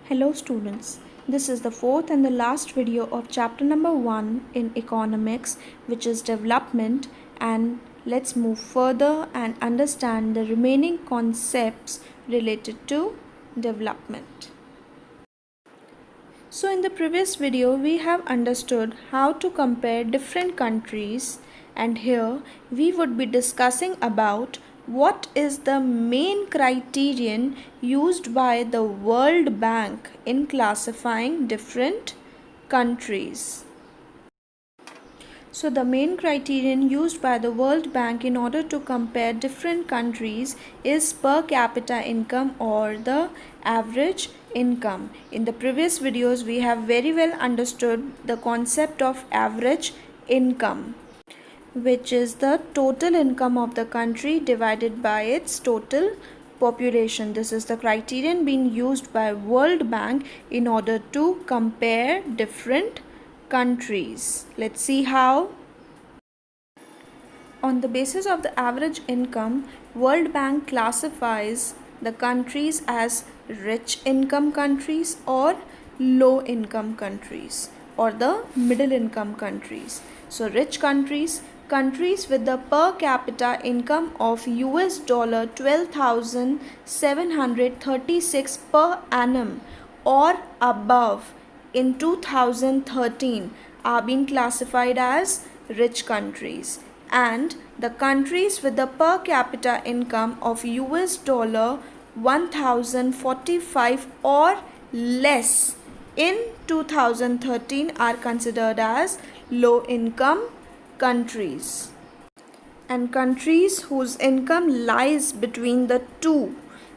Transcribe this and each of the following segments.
Hello students, this is the fourth and the last video of chapter number 1 in economics, which is development, and let's move further and understand the remaining concepts related to development. So in the previous video we have understood how to compare different countries, and here we would be discussing about what is the main criterion used by the World Bank in classifying different countries. So the main criterion used by the World Bank in order to compare different countries is per capita income or the average income. In the previous videos we have very well understood the concept of average income, which is the total income of the country divided by its total population. This is the criterion being used by World Bank in order to compare different countries. Let's see how. On the basis of the average income, World Bank classifies the countries as rich income countries or low income countries or the middle income countries. So rich countries with the per capita income of US dollar 12,736 per annum or above in 2013 are being classified as rich countries, and the countries with the per capita income of US dollar 1,045 or less in 2013 are considered as low income countries. And countries whose income lies between the two,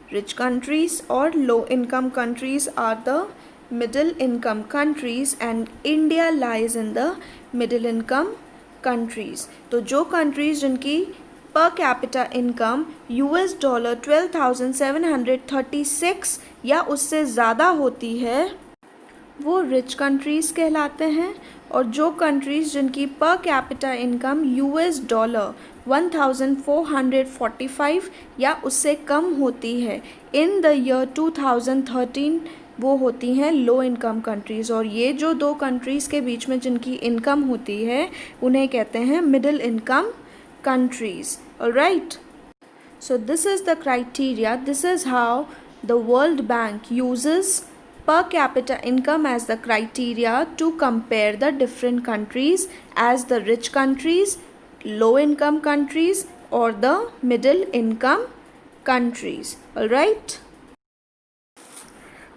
rich countries or low income countries, are the middle income countries, and India lies in the middle income countries. तो जो countries जिनकी per capita income US dollar 12,736 या उससे ज़्यादा होती है वो rich countries कहलाते हैं, और जो कंट्रीज़ जिनकी पर कैपिटा इनकम US डॉलर 1,445 या उससे कम होती है इन द ईयर 2013 वो होती हैं लो इनकम कंट्रीज़, और ये जो दो कंट्रीज़ के बीच में जिनकी इनकम होती है उन्हें कहते हैं middle income countries. Alright, so this is the criteria. This is how the World Bank uses per capita income as the criteria to compare the different countries as the rich countries, low income countries or the middle income countries. Alright,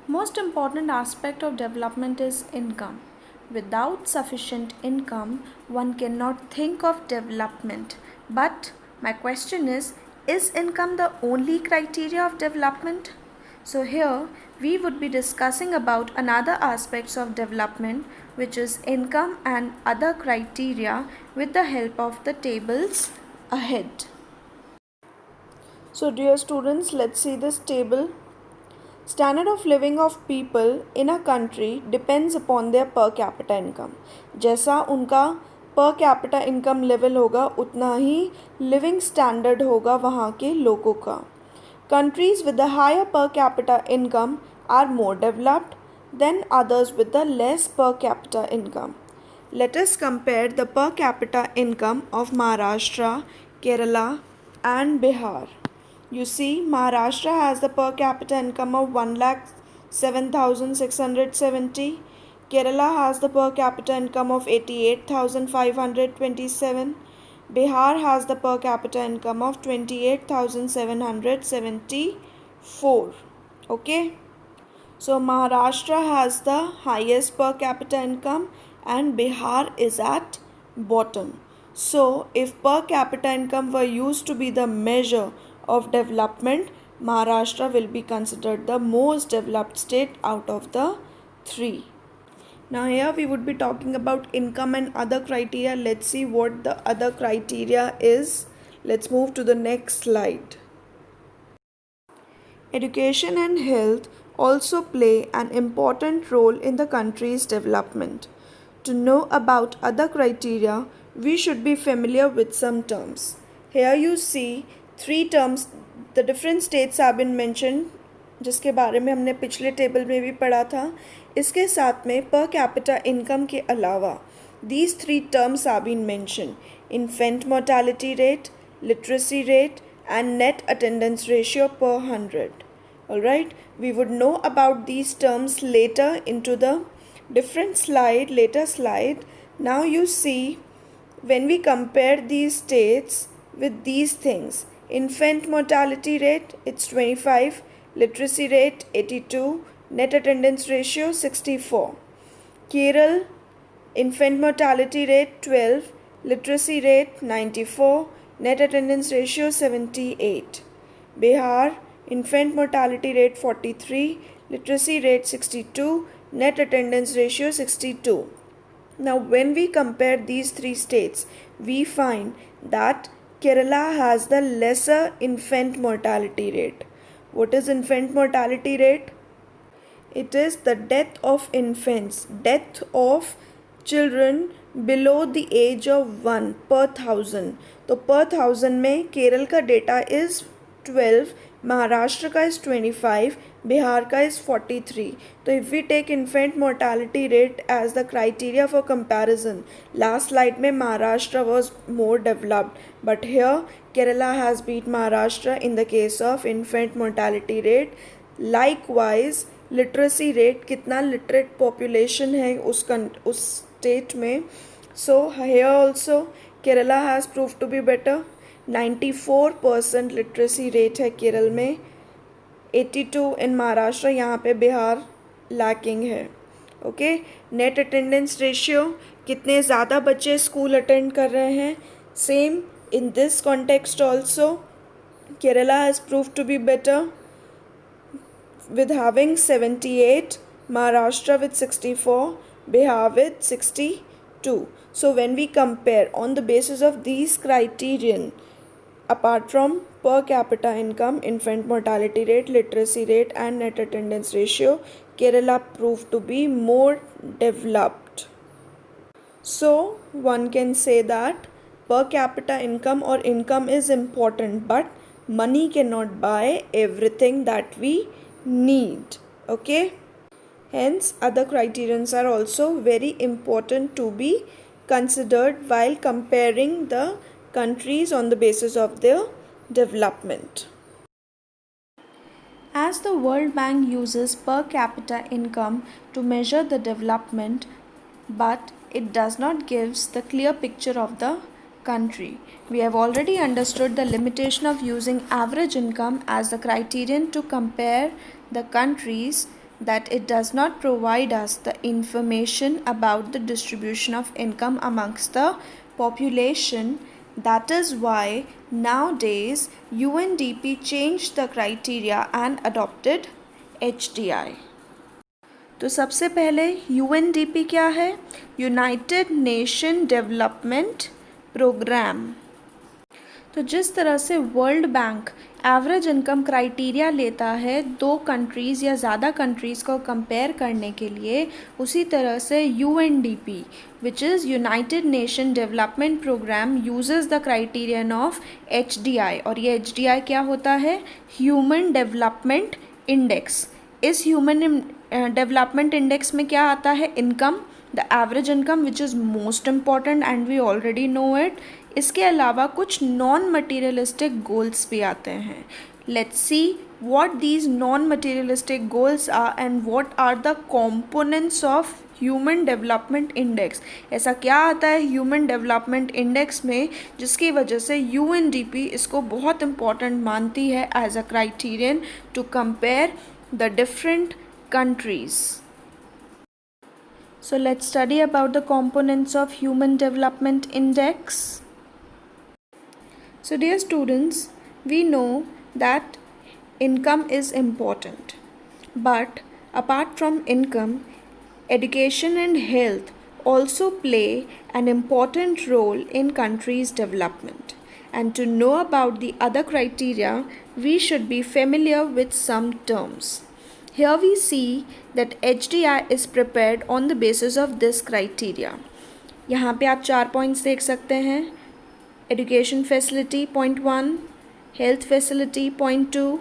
most important aspect of development is income. Without sufficient income, one cannot think of development. But my question is income the only criteria of development? So here we would be discussing about another aspects of development, which is income and other criteria, with the help of the tables ahead. So dear students, let's see this table. Standard of living of people in a country depends upon their per capita income. जैसा उनका per capita income level होगा उतना ही living standard होगा वहाँ के लोगों का. Countries with the higher per capita income are more developed than others with the less per capita income. Let us compare the per capita income of Maharashtra, Kerala and Bihar. You see, Maharashtra has the per capita income of 1,07,670. Kerala has the per capita income of 88,527. Bihar has the per capita income of 28,774. Okay. So Maharashtra has the highest per capita income and Bihar is at bottom. So if per capita income were used to be the measure of development, Maharashtra will be considered the most developed state out of the three. Now here we would be talking about income and other criteria. Let's see what the other criteria is. Let's move to the next slide. Education and health also play an important role in the country's development. To know about other criteria, we should be familiar with some terms. Here you see three terms. The different states have been mentioned जिसके बारे में हमने पिछले table में भी पढ़ा था। इसके साथ में पर कैपिटा इनकम के अलावा these three terms are being mentioned: infant mortality rate, literacy rate, and net attendance ratio per 100. Alright, we would know about these terms later into the different later slide. Now you see, when we compare these states with these things, infant mortality rate, it's 25, literacy rate 82, net attendance ratio 64. Kerala, infant mortality rate 12, literacy rate 94, net attendance ratio 78. Bihar, infant mortality rate 43, literacy rate 62, net attendance ratio 62. Now when we compare these three states, we find that Kerala has the lesser infant mortality rate. What is infant mortality rate? It is the death of infants, death of children below the age of 1 per 1000. तो per 1000 में केरल का data is 12, Maharashtra का is 25, Bihar का is 43. तो if we take infant mortality rate as the criteria for comparison, last slide में Maharashtra was more developed, but here Kerala has beat Maharashtra in the case of infant mortality rate. Likewise, literacy rate, कितना literate population है उस state में. So here also Kerala has prove to be better. 94% literacy rate है केरल में, 82 in Maharashtra. यहाँ पे Bihar lacking है. Okay, net attendance ratio, कितने ज़्यादा बच्चे स्कूल अटेंड कर रहे हैं. Same in this context also Kerala has prove to be better with having 78, Maharashtra with 64, Bihar with 62. So when we compare on the basis of these criterion, apart from per capita income, infant mortality rate, literacy rate, and net attendance ratio, Kerala proved to be more developed. So one can say that per capita income or income is important, but money cannot buy everything that we need. Okay, hence other criterions are also very important to be considered while comparing the countries on the basis of their development. As the World Bank uses per capita income to measure the development, but it does not give the clear picture of the country. We have already understood the limitation of using average income as the criterion to compare the countries, that it does not provide us the information about the distribution of income amongst the population. That is why nowadays UNDP changed the criteria and adopted HDI. तो सबसे पहले UNDP क्या है? United Nation Development Programme. तो जिस तरह से World Bank average income criteria लेता है दो कंट्रीज़ या ज़्यादा कंट्रीज़ को कंपेयर करने के लिए, उसी तरह से UNDP which is United Nation Development Programme uses the criterion of HDI. और ये HDI क्या होता है? Human development index. इस ह्यूमन डेवलपमेंट इंडेक्स में क्या आता है? Income, the average income which is most important and we already know it. इसके अलावा कुछ नॉन मटीरियलिस्टिक गोल्स भी आते हैं. Let's see what these non-materialistic goals are and what are the components of human development index. ऐसा क्या आता है ह्यूमन डेवलपमेंट इंडेक्स में जिसकी वजह से UNDP इसको बहुत इम्पॉर्टेंट मानती है as a criterion to compare the different countries. So let's study about the components of Human Development Index. So dear students, we know that income is important, but apart from income, education and health also play an important role in countries' development. And to know about the other criteria, we should be familiar with some terms. Here we see that HDI is prepared on the basis of this criteria. यहाँ पे आप 4 points देख सकते हैं. Education facility point 1, health facility point 2,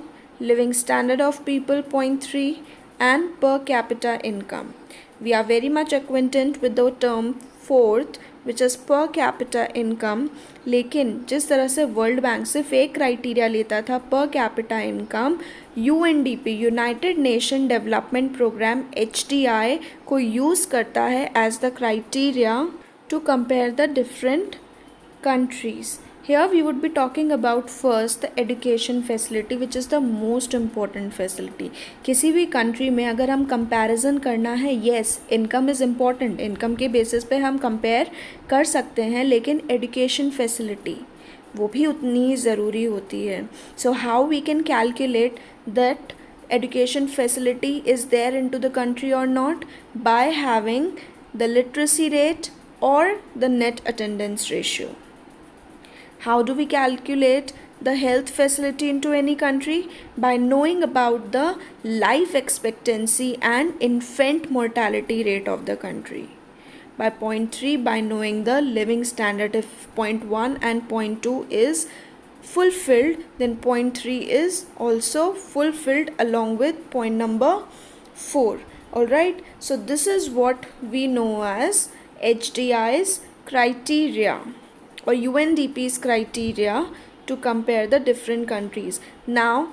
living standard of people, point 3, and per capita income. We are very much acquainted with the term fourth, which is per capita income. लेकिन जिस तरह से वर्ल्ड बैंक सिर्फ एक criteria लेता था per capita income, UNDP United Nation Development Programme HDI को use करता है as the criteria to compare the different countries. Here we would be talking about first the education facility, which is the most important facility. किसी भी country में अगर हम comparison करना है, yes income is important, income के basis पे हम compare कर सकते हैं, लेकिन education facility वो भी उतनी ही ज़रूरी होती है. So how we can calculate that education facility is there into the country or not? By having the literacy rate or the net attendance ratio. How do we calculate the health facility into any country? By knowing about the life expectancy and infant mortality rate of the country. By point 3, by knowing the living standard. If point 1 and point 2 is fulfilled, then point 3 is also fulfilled along with point number 4. Alright, so this is what we know as HDI's criteria or UNDP's criteria to compare the different countries. Now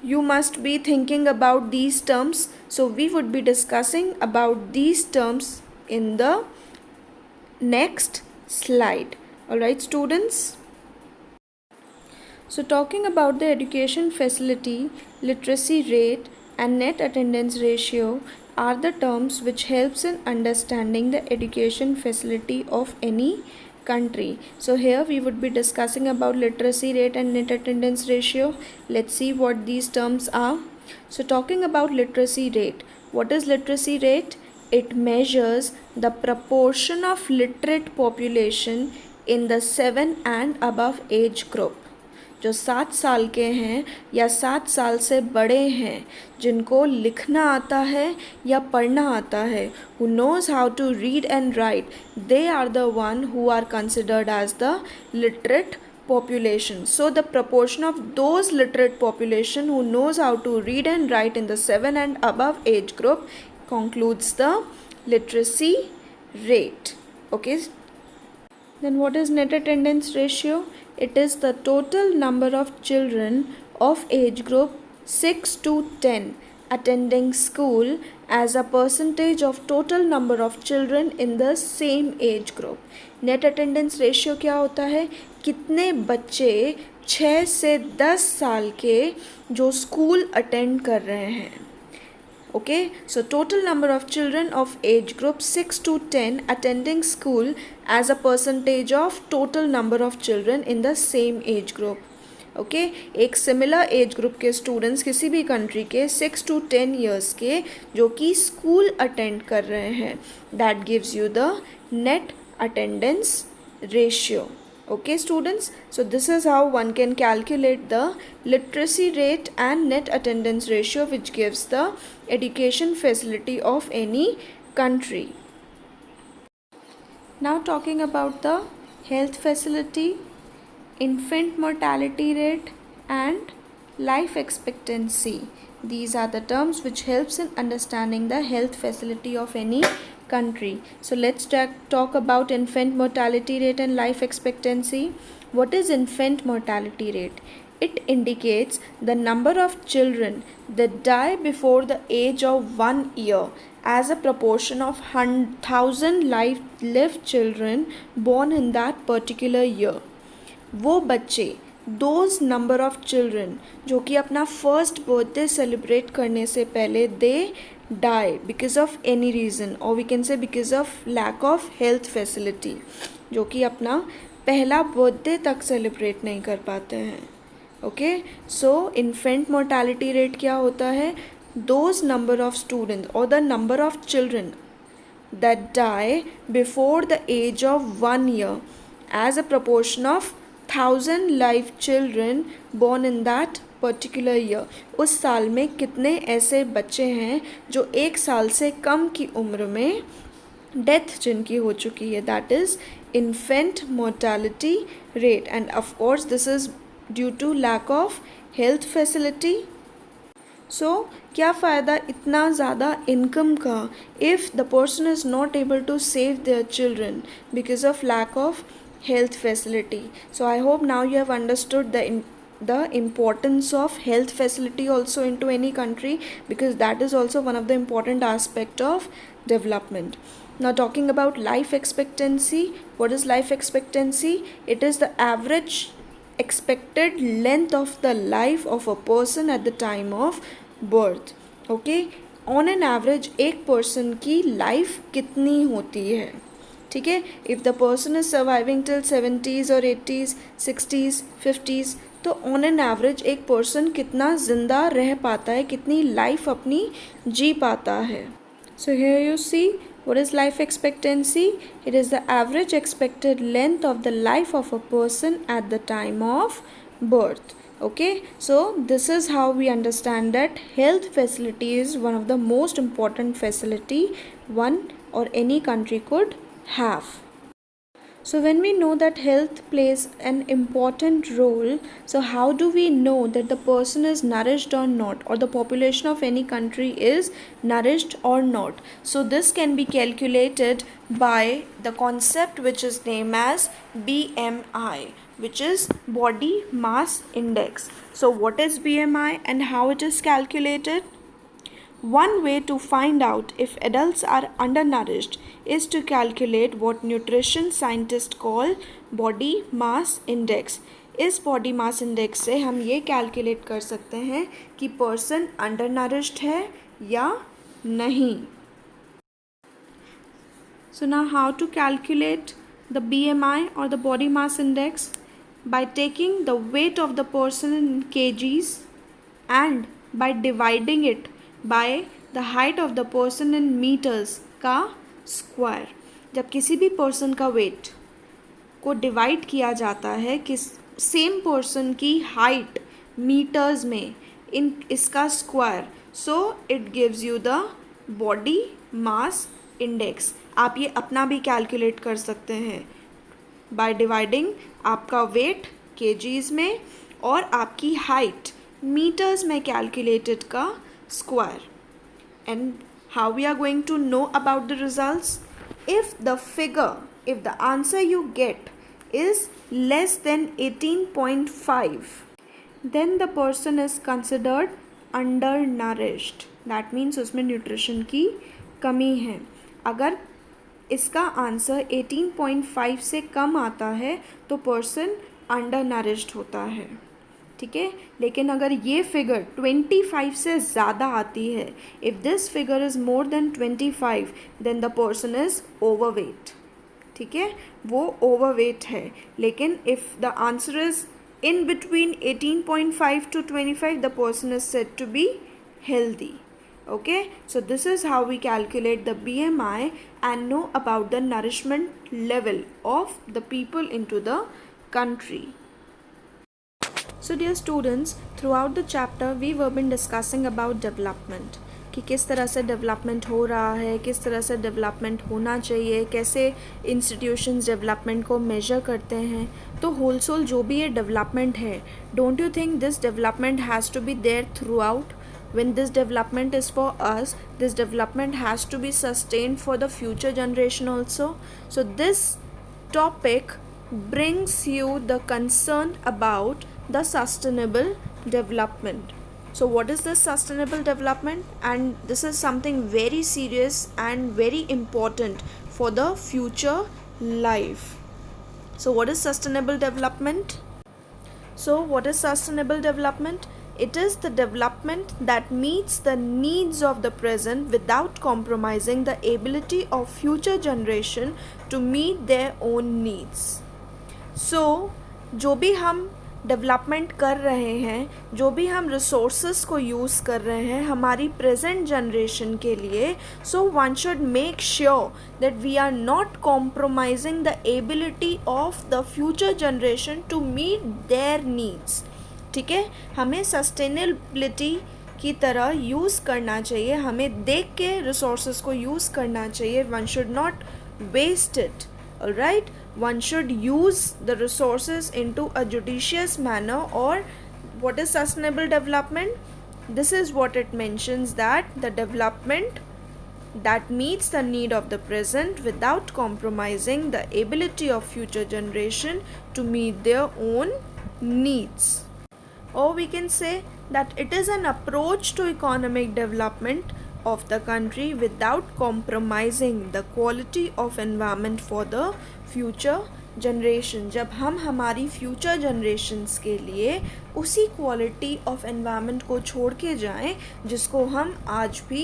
you must be thinking about these terms, so we would be discussing about these terms in the next slide. Alright students, so talking about the education facility, literacy rate and net attendance ratio are the terms which helps in understanding the education facility of any country. So here we would be discussing about literacy rate and net attendance ratio. Let's see what these terms are. So talking about literacy rate, what is literacy rate? It measures the proportion of literate population in the 7 and above age group. जो 7 साल के हैं या 7 साल से बड़े हैं, जिनको लिखना आता है या पढ़ना आता है, who knows how to read and write, they are the one who are considered as the literate population. So the proportion of those literate population who knows how to read and write in the 7 and above age group concludes the literacy rate. Okay. Then what is net attendance ratio? It is the total number of children of age group 6 to 10 attending school as a percentage of total number of children in the same age group. Net attendance ratio क्या होता है? कितने बच्चे 6 से 10 साल के जो school attend कर रहे हैं. Okay, so total number of children of age group 6 to 10 attending school as a percentage of total number of children in the same age group. Okay, एक similar age group के students किसी भी country के 6 to 10 years के जो कि school attend कर रहे हैं, that gives you the net attendance ratio. Okay students, so this is how one can calculate the literacy rate and net attendance ratio, which gives the education facility of any country. Now talking about the health facility, infant mortality rate and life expectancy. These are the terms which helps in understanding the health facility of any country. So let's talk about infant mortality rate and life expectancy. What is infant mortality rate? It indicates the number of children that die before the age of 1 year as a proportion of 1,000 lived children born in that particular year. वो बच्चे, those number of children जो कि अपना first birthday celebrate करने से पहले दे die because of any reason, or we can say because of lack of health facility, जो कि अपना पहला बर्थडे तक सेलिब्रेट नहीं कर पाते हैं. ओके, सो इन्फेंट मोर्टालिटी रेट क्या होता है? those number of students or the number of children that die before the age of 1 year as a proportion of 1,000 live children born in that particular year. उस साल में कितने ऐसे बच्चे हैं जो 1 साल से कम की उम्र में डेथ जिनकी हो चुकी है, that is infant mortality rate. And of course this is due to lack of health facility so क्या फ़ायदा इतना ज़्यादा इनकम का if the person is not able to save their children because of lack of health facility. So I hope now you have understood the importance of health facility also into any country, because that is also one of the important aspect of development. Now talking about life expectancy, what is life expectancy? It is the average expected length of the life of a person at the time of birth. Okay, on an average एक person की life कितनी होती है, ठीक है. If the person is surviving till 70s और 80s 60s 50s, तो on an average एक पर्सन कितना ज़िंदा रह पाता है, कितनी लाइफ अपनी जी पाता है. So here you see what is life expectancy? It is the average expected length of the life of a person at the time of birth. Okay, so this is how we understand that health facility is one of the most important facility one or any country could have. So when we know that health plays an important role, so how do we know that the person is nourished or not, or the population of any country is nourished or not? So this can be calculated by the concept which is named as BMI, which is body mass index. So what is BMI and how it is calculated? One way to find out if adults are undernourished is to calculate what nutrition scientists call body mass index. इस body mass index से हम ये calculate कर सकते हैं कि person undernourished है या नहीं. So now how to calculate the BMI or the body mass index? By taking the weight of the person in kgs and by dividing it by the height of the person in meters का square. जब किसी भी person का wait को divide किया जाता है किस सेम पर्सन की हाइट मीटर्स में इन इसका square, so it gives you the body mass index. आप ये अपना भी कैलकुलेट कर सकते हैं बाय डिवाइडिंग आपका वेट केजीज में और आपकी हाइट मीटर्स में कैलकुलेटेड का square. And how we are going to know about the results? If the answer you get is less than 18.5, then the person is considered undernourished. That means उसमें nutrition की कमी है. अगर इसका answer 18.5 से कम आता है तो पर्सन undernourished होता है, ठीक है. लेकिन अगर ये फिगर 25 से ज़्यादा आती है, if this figure is more than 25, then the person is overweight, ठीक है, वो ओवरवेट है. लेकिन if the answer is in between 18.5 to 25, the person is said to be healthy. Okay, so this is how we calculate the BMI and know about the nourishment level of the people into the country. So dear students, throughout the chapter we have been discussing about development, कि किस तरह से development हो रहा है, किस तरह से डेवलपमेंट होना चाहिए, कैसे इंस्टीट्यूशंस डेवलपमेंट को मेजर करते हैं. तो होलसोल जो भी ये डेवलपमेंट है, don't you think this development has to be there throughout? When this development is for us, this development has to be sustained for the future generation also. So this topic brings you the concern about the sustainable development. So what is this sustainable development? And this is something very serious and very important for the future life. So what is sustainable development? So what is sustainable development? It is the development that meets the needs of the present without compromising the ability of future generation to meet their own needs. So जो भी हम development कर रहे हैं, जो भी हम resources को यूज़ कर रहे हैं हमारी प्रेजेंट जनरेशन के लिए, so one should make sure that we are not compromising the ability of the future generation to meet their needs. ठीक है, हमें सस्टेनेबिलिटी की तरह यूज़ करना चाहिए, हमें देख के रिसोर्सेस को यूज़ करना चाहिए. One should not waste it. Alright, one should use the resources into a judicious manner. Or what is sustainable development? this is what it mentions, that the development that meets the need of the present without compromising the ability of future generation to meet their own needs. Or we can say that it is an approach to economic development of the country without compromising the quality of environment for the future generation. जब हम हमारी future generations के लिए उसी quality of environment को छोड़ के जाएं जिसको हम आज भी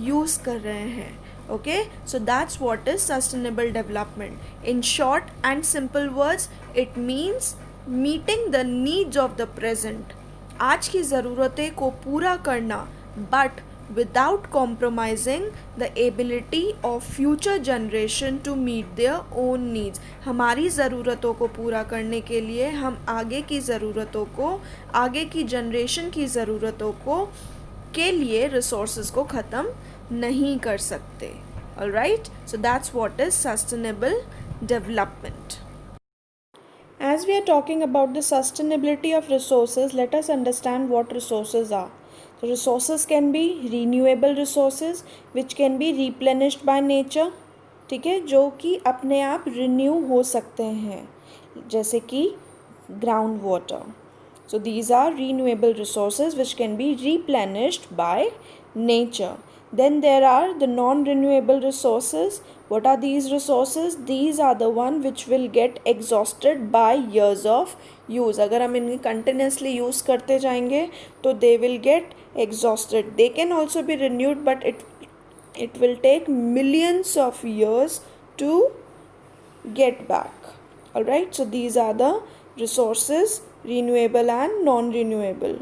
यूज़ कर रहे हैं. Okay, so that's what is sustainable development. In short and simple words, it means meeting the needs of the present. आज की ज़रूरतें को पूरा करना, but without compromising the ability of future generation to meet their own needs. हमारी ज़रूरतों को पूरा करने के लिए हम आगे की ज़रूरतों को, आगे की जनरेशन की ज़रूरतों को के लिए रिसोर्सेज को ख़त्म नहीं कर सकते. Alright, so that's what is sustainable development. As we are talking about the sustainability of resources, let us understand what resources are. So resources can be renewable resources which can be replenished by nature. ठीक है, जो कि अपने आप renew हो सकते हैं, जैसे कि ground water. So these are renewable resources which can be replenished by nature. Then there are the non-renewable resources. What are these resources? These are the one which will get exhausted by years of use. अगर हम इन्हें continuously use करते जाएंगे तो they will get exhausted. They can also be renewed, but it will take millions of years to get back. Alright, so these are the resources, renewable and non-renewable.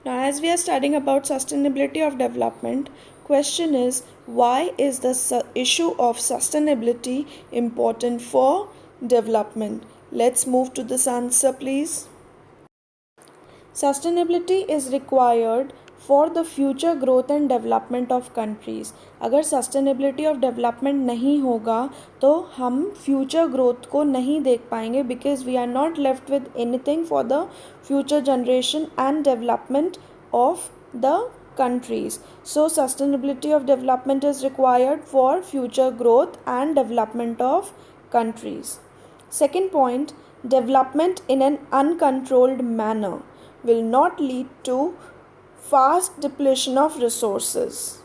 Now, as we are studying about sustainability of development, question is, why is the issue of sustainability important for development? Let's move to this answer, please. Sustainability is required for the future growth and development of countries. अगर sustainability of development नहीं होगा तो हम future growth को नहीं देख पाएंगे, because we are not left with anything for the future generation and development of the countries. So sustainability of development is required for future growth and development of countries. Second point, development in an uncontrolled manner will not lead to fast depletion of resources,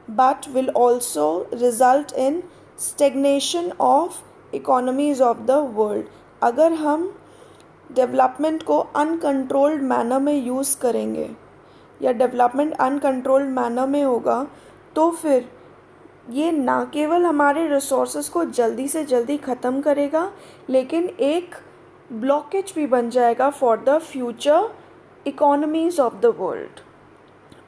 but will also result in stagnation of economies of the world. अगर हम development को uncontrolled manner में use करेंगे या development uncontrolled manner में होगा तो फिर ये ना केवल हमारे रिसोर्सेज को जल्दी से जल्दी ख़त्म करेगा, लेकिन एक ब्लॉकेज भी बन जाएगा for the future economies of the world.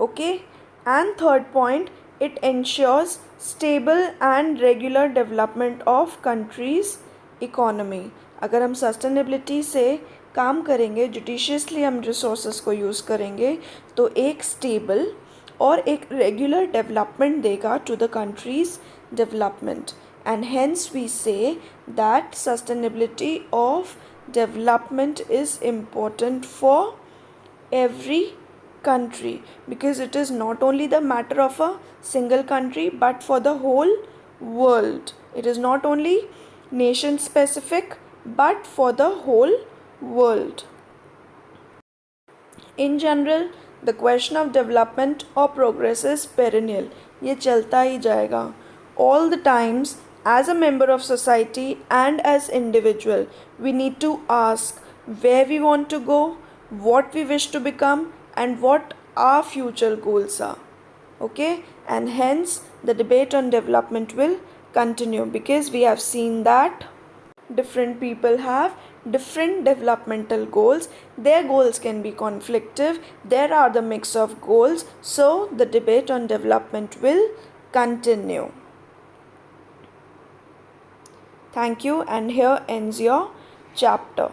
Okay, and third point, it ensures stable and regular development of countries economy. अगर हम sustainability से काम करेंगे, judiciously हम resources को use करेंगे तो एक stable और एक regular development देगा to the country's development. And hence we say that sustainability of development is important for every country, because it is not only the matter of a single country but for the whole world. It is not only nation specific but for the whole world. In general, the question of development or progress is perennial. ये चलता ही जाएगा. All the times, as a member of society and as individual, we need to ask where we want to go, what we wish to become, and what our future goals are. Okay, and hence the debate on development will continue, because we have seen that different people have different developmental goals. Their goals can be conflictive. There are the mix of goals, so the debate on development will continue. Thank you, and here ends your chapter.